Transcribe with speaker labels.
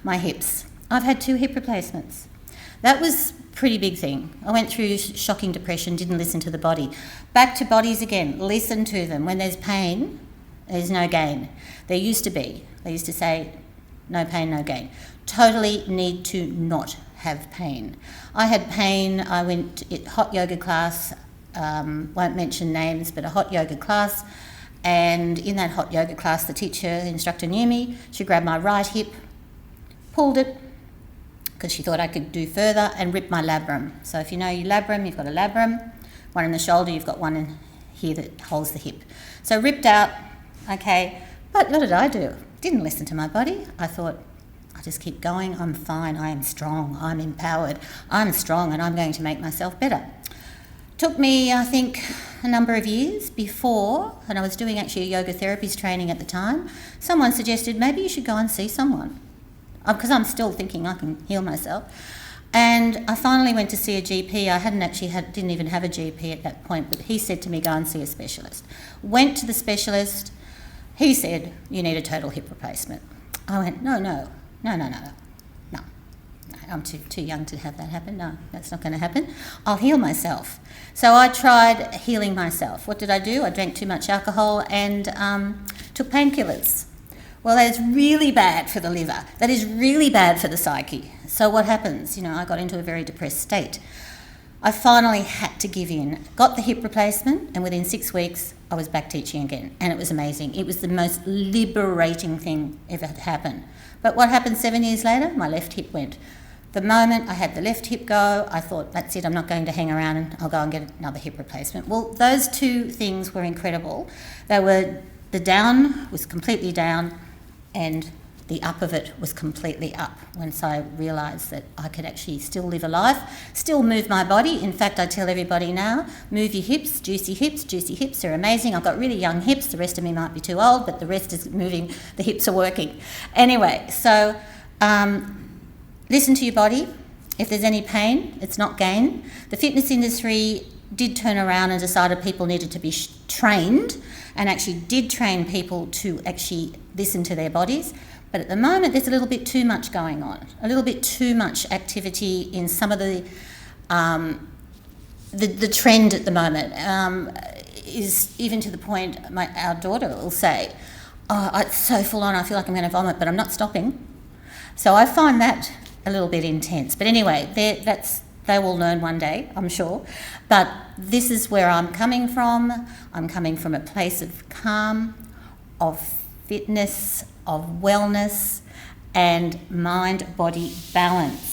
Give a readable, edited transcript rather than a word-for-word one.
Speaker 1: my hips. I've had 2 hip replacements. That was a pretty big thing. I went through shocking depression, didn't listen to the body. Back to bodies again, listen to them. When there's pain, there's no gain. There used to be. They used to say, no pain, no gain. Totally need to not have pain. I had pain. I went to hot yoga class, won't mention names, but a hot yoga class. And in that hot yoga class, the instructor knew me. She grabbed my right hip, pulled it, because she thought I could do further, and ripped my labrum. So if you know your labrum, you've got a labrum, one in the shoulder, you've got one in here that holds the hip. So ripped out, okay, but what did I do? Didn't listen to my body. I thought, I just keep going, I'm fine, I am strong, I'm empowered, I'm strong and I'm going to make myself better. Took me, I think, a number of years before, and I was doing actually a yoga therapies training at the time, someone suggested maybe you should go and see someone, because I'm still thinking I can heal myself. And I finally went to see a GP. I didn't even have a GP at that point, but he said to me, go and see a specialist. Went to the specialist. He said, you need a total hip replacement. I went, no, I'm too young to have that happen. No, that's not going to happen. I'll heal myself. So I tried healing myself. What did I do? I drank too much alcohol and took painkillers. Well, that is really bad for the liver. That is really bad for the psyche. So what happens? I got into a very depressed state. I finally had to give in, got the hip replacement, and within 6 weeks, I was back teaching again. And it was amazing. It was the most liberating thing ever to happen. But what happened 7 years later? My left hip went. The moment I had the left hip go, I thought, that's it, I'm not going to hang around and I'll go and get another hip replacement. Well, those 2 things were incredible. The down was completely down, and the up of it was completely up once I realised that I could actually still live a life, still move my body. In fact, I tell everybody now, move your hips, juicy hips. Juicy hips are amazing. I've got really young hips. The rest of me might be too old, but the rest is moving. The hips are working. Anyway, so listen to your body. If there's any pain, it's not gain. The fitness industry did turn around and decided people needed to be trained, and actually did train people to actually listen to their bodies. But at the moment, there's a little bit too much going on, a little bit too much activity in some of the trend at the moment is even to the point our daughter will say, oh, it's so full on, I feel like I'm going to vomit, but I'm not stopping. So I find that a little bit intense. But anyway, they will learn one day, I'm sure. But this is where I'm coming from. I'm coming from a place of calm, of fitness, of wellness, and mind-body balance.